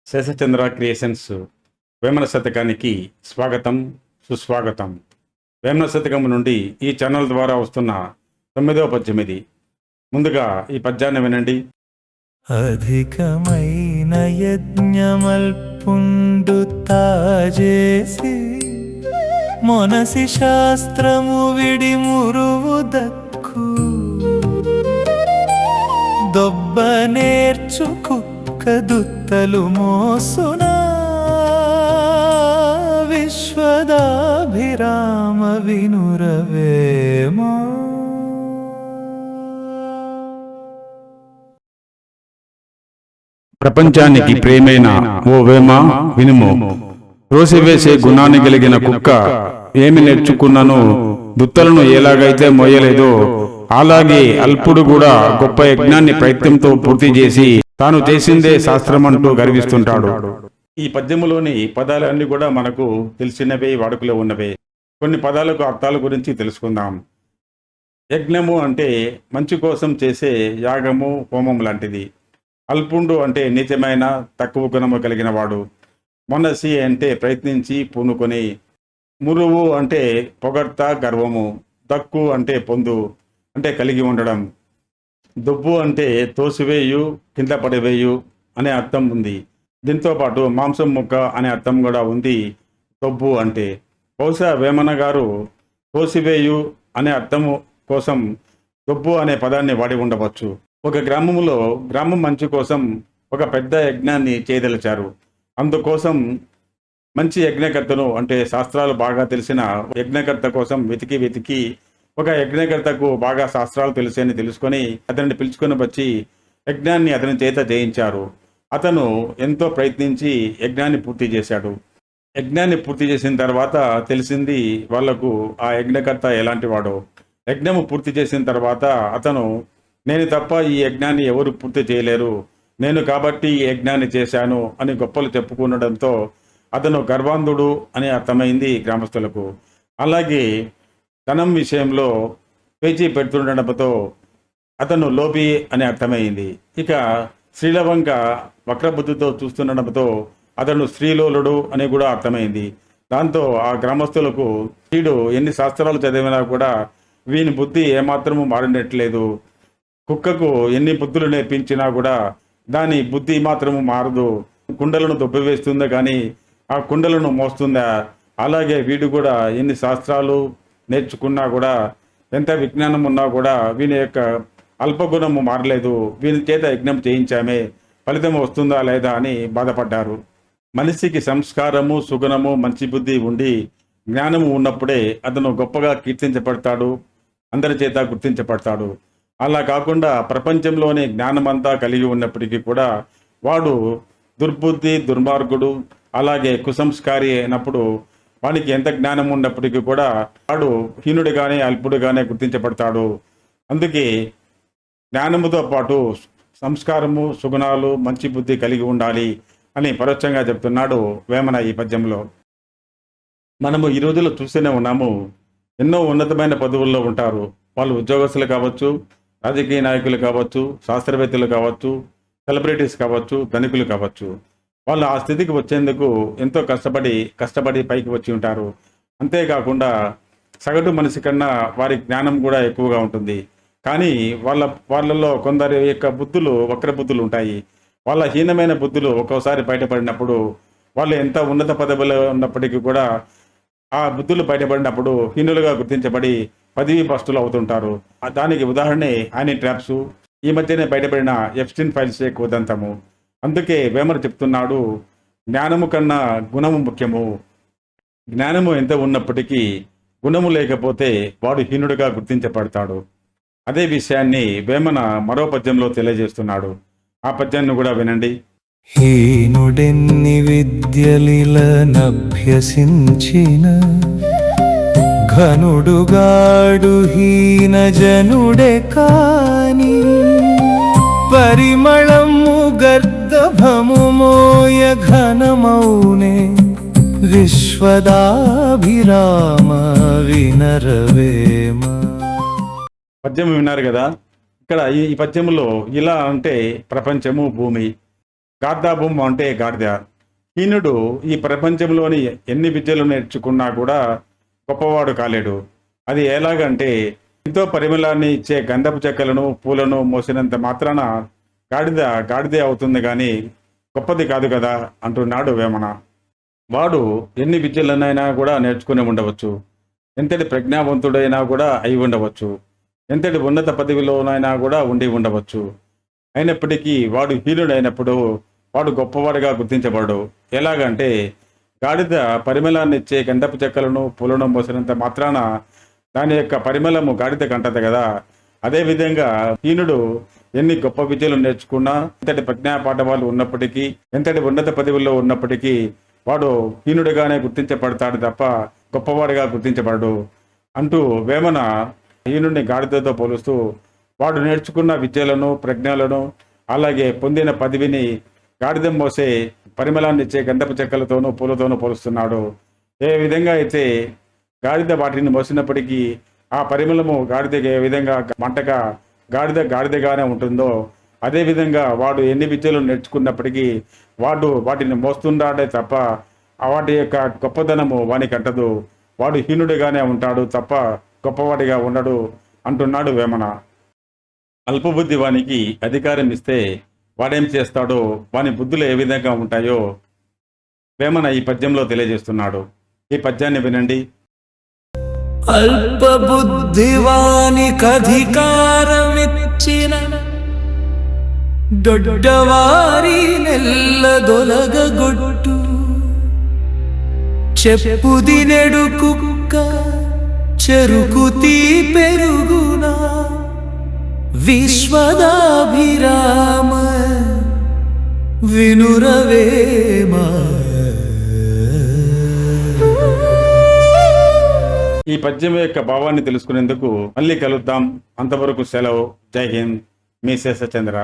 శేషచంద్ర creations Vemana శతకానికి స్వాగతం, సుస్వాగతం. వేమన శతకం నుండి ఈ ఛానల్ ద్వారా వస్తున్న 9వ పద్యం ఇది. ముందుగా ఈ పద్యాన్ని వినండి. అధికమైన యజ్ఞమల్పుండు తాజేసి మొనసి శాస్త్రము విడి మురువు దక్కు దొబ్బ నేర్చు కుక్క దుత్తలు మోసునా విశ్వదాభిరామ వినురవేమా. ప్రపంచానికి ప్రేమైన ఓ వేమ వినుము. రోసివేసే గుణాన్ని కలిగిన కుక్క ఏమి నేర్చుకున్నానో దుత్తలను ఎలాగైతే మోయలేదో అలాగే అల్పుడు కూడా గొప్ప యజ్ఞాన్ని ప్రయత్నంతో పూర్తి చేసి తాను చేసిందే శాస్త్రమంటూ గర్విస్తుంటాడు. ఈ పద్యములోని పదాలన్నీ కూడా మనకు తెలిసినవే, వాడుకలో ఉన్నవే. కొన్ని పదాలకు అర్థాల గురించి తెలుసుకుందాం. యజ్ఞము అంటే మంచి కోసం చేసే యాగము, హోమం లాంటిది. అల్పుండు అంటే నీచమైన, తక్కువ గుణము కలిగిన వాడు. మొనసి అంటే ప్రయత్నించి పూనుకొని. మురువు అంటే పొగడ్త, గర్వము. దక్కు అంటే పొందు అంటే కలిగి ఉండడం. దుబ్బు అంటే తోసివేయు, కింద పడివేయు అనే అర్థం ఉంది. దీంతో పాటు మాంసం ముక్క అనే అర్థం కూడా ఉంది దొబ్బు అంటే. బహుశా వేమన గారు తోసివేయు అనే అర్థము కోసం దొబ్బు అనే పదాన్ని వాడి ఉండవచ్చు. ఒక గ్రామంలో గ్రామం మంచి కోసం ఒక పెద్ద యజ్ఞాన్ని చేయదలిచారు. అందుకోసం మంచి యజ్ఞకర్తను, అంటే శాస్త్రాలు బాగా తెలిసిన యజ్ఞకర్త కోసం వెతికి ఒక యజ్ఞకర్తకు బాగా శాస్త్రాలు తెలుసని తెలుసుకొని అతన్ని పిలుచుకొని వచ్చి యజ్ఞాన్ని అతని చేత చేయించారు. అతను ఎంతో ప్రయత్నించి యజ్ఞాన్ని పూర్తి చేశాడు. యజ్ఞాన్ని పూర్తి చేసిన తర్వాత తెలిసింది వాళ్లకు ఆ యజ్ఞకర్త ఎలాంటి వాడో. యజ్ఞము పూర్తి చేసిన తర్వాత అతను, నేను తప్ప ఈ యజ్ఞాన్ని ఎవరు పూర్తి చేయలేరు, నేను కాబట్టి ఈ యజ్ఞాన్ని చేశాను అని గొప్పలు చెప్పుకుండడంతో అతను గర్వాంధుడు అని అర్థమైంది గ్రామస్తులకు. అలాగే ధనం విషయంలో పేచీ పెడుతుండడంతో అతను లోపి అని అర్థమైంది. ఇక స్త్రీల వంక వక్రబుద్ధితో చూస్తుండడంతో అతను స్త్రీలోలుడు అని కూడా అర్థమైంది. దాంతో ఆ గ్రామస్తులకు వీడు ఎన్ని శాస్త్రాలు చదివినా కూడా వీని బుద్ధి ఏమాత్రము మారినట్లేదు, కుక్కకు ఎన్ని బుద్ధులు నేర్పించినా కూడా దాని బుద్ధి మాత్రము మారదు, కుండలను దొబ్బవేస్తుందా కానీ ఆ కుండలను మోస్తుందా, అలాగే వీడు కూడా ఎన్ని శాస్త్రాలు నేర్చుకున్నా కూడా, ఎంత విజ్ఞానం ఉన్నా కూడా వీని యొక్క అల్పగుణము మారలేదు, వీని చేత యజ్ఞం చేయించామే, ఫలితం వస్తుందా లేదా అని బాధపడ్డారు. మనిషికి సంస్కారము, సుగుణము, మంచి బుద్ధి ఉండి జ్ఞానము ఉన్నప్పుడే అతను గొప్పగా కీర్తించబడతాడు, అందరి చేత గుర్తించబడతాడు. అలా కాకుండా ప్రపంచంలోని జ్ఞానమంతా కలిగి ఉన్నప్పటికీ కూడా వాడు దుర్బుద్ధి, దుర్మార్గుడు, అలాగే కుసంస్కారి అయినప్పుడు వానికి ఎంత జ్ఞానం ఉన్నప్పటికీ కూడా వాడు హీనుడిగానే, అల్పుడుగానే గుర్తించబడతాడు. అందుకే జ్ఞానముతో పాటు సంస్కారము, సుగుణాలు, మంచి బుద్ధి కలిగి ఉండాలి అని పరోక్షంగా చెప్తున్నాడు వేమన ఈ పద్యంలో. మనము ఈ రోజుల్లో చూస్తూనే ఉన్నాము, ఎన్నో ఉన్నతమైన పదవుల్లో ఉంటారు. వాళ్ళు ఉద్యోగస్తులు కావచ్చు, రాజకీయ నాయకులు కావచ్చు, శాస్త్రవేత్తలు కావచ్చు, సెలబ్రిటీస్ కావచ్చు, ధనికులు కావచ్చు. వాళ్ళు ఆ స్థితికి వచ్చేందుకు ఎంతో కష్టపడి పైకి వచ్చి ఉంటారు. అంతేకాకుండా సగటు మనిషి కన్నా వారి జ్ఞానం కూడా ఎక్కువగా ఉంటుంది. కానీ వాళ్ళలో కొందరి యొక్క బుద్ధులు, వక్ర బుద్ధులు ఉంటాయి. వాళ్ళ హీనమైన బుద్ధులు ఒక్కోసారి బయటపడినప్పుడు వాళ్ళు ఎంత ఉన్నత పదవిలో ఉన్నప్పటికీ కూడా ఆ బుద్ధులు బయటపడినప్పుడు హీనులుగా గుర్తించబడి పదవి భ్రష్టులు అవుతుంటారు. దానికి ఉదాహరణే హ్యానీ ట్రాప్స్, ఈ మధ్యనే బయటపడిన ఎప్స్టీన్ ఫైల్స్ ఉదంతము. అందుకే వేమన చెప్తున్నాడు, జ్ఞానము కన్నా గుణము ముఖ్యము. జ్ఞానము ఎంత ఉన్నప్పటికీ గుణము లేకపోతే వాడు హీనుడిగా గుర్తించబడతాడు. అదే విషయాన్ని వేమన మరో పద్యంలో తెలియజేస్తున్నాడు. ఆ పద్యాన్ని కూడా వినండి. హీనుడెన్ని విద్యలిలనభ్యసించిన ఘనుడుగాడు హీన జనుడే కాని పరిమళము గర్దభము మోయ ఘనమౌనే విశ్వదాభిరామ వినరవేమ. పద్యం విన్నారు కదా. ఇక్కడ ఈ పద్యంలో ఇలా అంటే ప్రపంచము, భూమి, గార్దాభూమ్ అంటే గాడిద. హీనుడు ఈ ప్రపంచంలోని ఎన్ని విద్యలు నేర్చుకున్నా కూడా గొప్పవాడు కాలేడు. అది ఎలాగంటే ఎంతో పరిమళాన్ని ఇచ్చే గంధపు చెక్కలను పూలను మోసినంత మాత్రాన గాడిద గాడిదే అవుతుంది కానీ గొప్పది కాదు కదా అంటున్నాడు వేమన. వాడు ఎన్ని విద్యలనైనా కూడా నేర్చుకుని ఉండవచ్చు, ఎంతటి ప్రజ్ఞావంతుడైనా కూడా అయి ఉండవచ్చు, ఎంతటి ఉన్నత పదవిలోనైనా కూడా ఉండి ఉండవచ్చు. అయినప్పటికీ వాడు హీనుడైనప్పుడు వాడు గొప్పవాడిగా గుర్తించబడు. ఎలాగంటే గాడిద పరిమళాన్ని ఇచ్చే గంధపు చెక్కలను పూలను మోసినంత మాత్రాన దాని యొక్క పరిమళము గాడిద కంటది కదా. అదేవిధంగా హీనుడు ఎన్ని గొప్ప విద్యలు నేర్చుకున్నా, ఎంతటి ప్రజ్ఞా పాఠవాలు ఉన్నప్పటికీ, ఎంతటి ఉన్నత పదవుల్లో ఉన్నప్పటికీ వాడు హీనుడిగానే గుర్తించబడతాడు తప్ప గొప్పవాడిగా గుర్తించబడడు అంటూ వేమన హీనుడిని గాడిదతో పోలుస్తూ వాడు నేర్చుకున్న విద్యలను ప్రజ్ఞలను అలాగే పొందిన పదవిని గాడిద మోసే పరిమళాన్ని ఇచ్చే గంధపు చెక్కలతోనూ పూలతోనూ పోలుస్తున్నాడు. ఏ విధంగా అయితే గాడిద వాటిని మోసినప్పటికీ ఆ పరిమళము గాడిదకి ఏ విధంగా మంటగా గాడిదగానే ఉంటుందో, అదేవిధంగా వాడు ఎన్ని విద్యలు నేర్చుకున్నప్పటికీ వాడు వాటిని మోస్తున్నాడే తప్ప వాటి యొక్క గొప్పదనము వానికి అంటదు. వాడు హీనుడిగానే ఉంటాడు తప్ప గొప్పవాడిగా ఉండడు అంటున్నాడు వేమన. అల్పబుద్ధి వానికి అధికారం ఇస్తే వాడేం చేస్తాడో, వాని బుద్ధులు ఏ విధంగా ఉంటాయో వేమన ఈ పద్యంలో తెలియజేస్తున్నాడు. ఈ పద్యాన్ని వినండి. అల్పబుద్ధివానికధికారమిచ్చిన దొడ్డవారి నెల్లదొలగగొట్టు చెప్పుదినెడు కుక్క చెరుకుతీ పెరుగునా విశ్వదాభిరామ వినురవేమా. ఈ పద్యం యొక్క భావాన్ని తెలుసుకునేందుకు మళ్ళీ కలుద్దాం. అంతవరకు సెలవు. జై హింద్. మీ శేషచంద్ర.